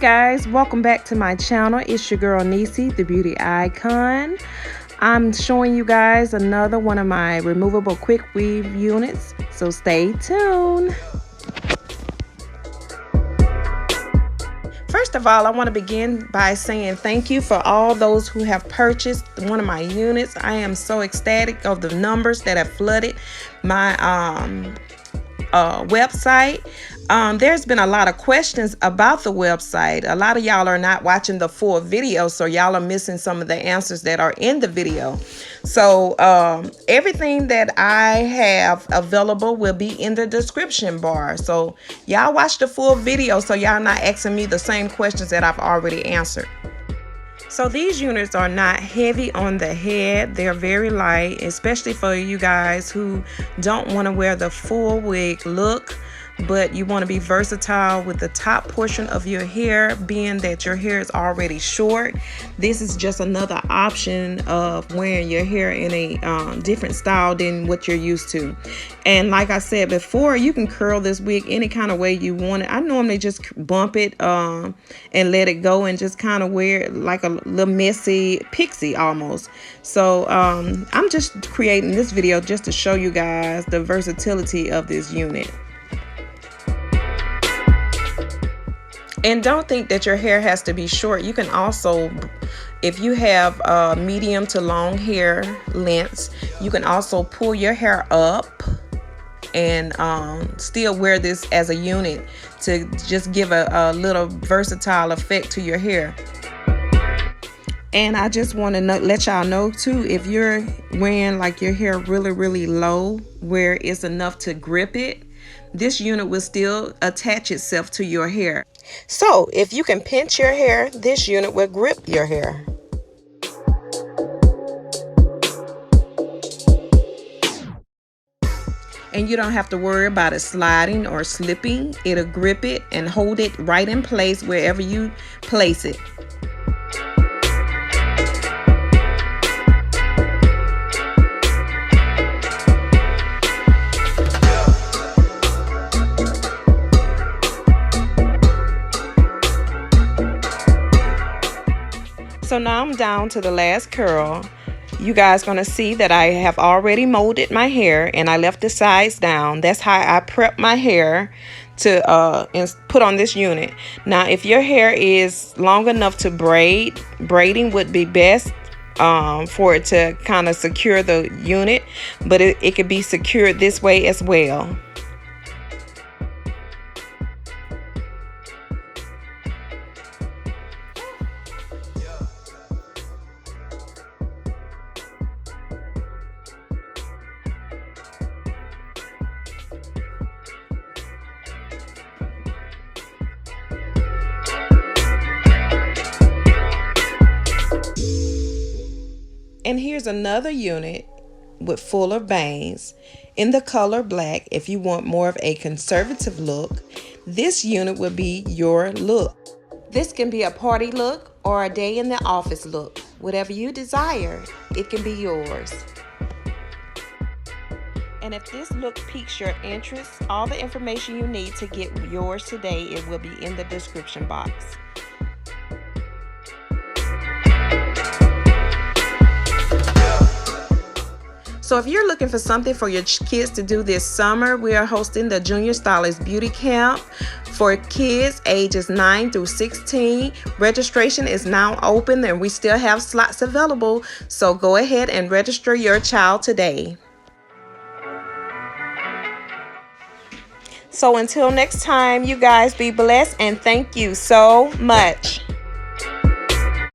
Guys, welcome back to my channel. It's your girl Nisi, the beauty icon. I'm showing you guys another one of my removable quick weave units, so stay tuned. First of all, I want to begin by saying thank you for all those who have purchased one of my units. I am so ecstatic of the numbers that have flooded my website. There's been a lot of questions about the website. A lot of y'all are not watching the full video, so y'all are missing some of the answers that are in the video. So everything that I have available will be in the description bar. So y'all watch the full video so y'all not asking me the same questions that I've already answered. So these units are not heavy on the head. They're very light, especially for you guys who don't want to wear the full wig look, but you want to be versatile with the top portion of your hair, being that your hair is already short. This is just another option of wearing your hair in a different style than what you're used to. And like I said before, you can curl this wig any kind of way you want it. I normally just bump it and let it go and just kind of wear it like a little messy pixie almost. So I'm just creating this video just to show you guys the versatility of this unit. And don't think that your hair has to be short. You can also, if you have medium to long hair lengths, you can also pull your hair up and still wear this as a unit to just give a little versatile effect to your hair. And I just want to let y'all know too, if you're wearing like your hair really low where it's enough to grip it, this unit will still attach itself to your hair. So if you can pinch your hair, this unit will grip your hair. And you don't have to worry about it sliding or slipping. It'll grip it and hold it right in place wherever you place it. So now I'm down to the last curl. You guys gonna see that I have already molded my hair and I left the sides down. That's how I prep my hair to put on this unit. Now if your hair is long enough to braid, braiding would be best for it to kind of secure the unit, but it could be secured this way as well. And here's another unit with fuller bangs in the color black. If you want more of a conservative look, this unit will be your look. This can be a party look or a day in the office look. Whatever you desire, it can be yours. And if this look piques your interest, all the information you need to get yours today, it will be in the description box. So if you're looking for something for your kids to do this summer, we are hosting the Junior Stylist Beauty Camp for kids ages 9 through 16. Registration is now open and we still have slots available. So go ahead and register your child today. So until next time, you guys be blessed and thank you so much.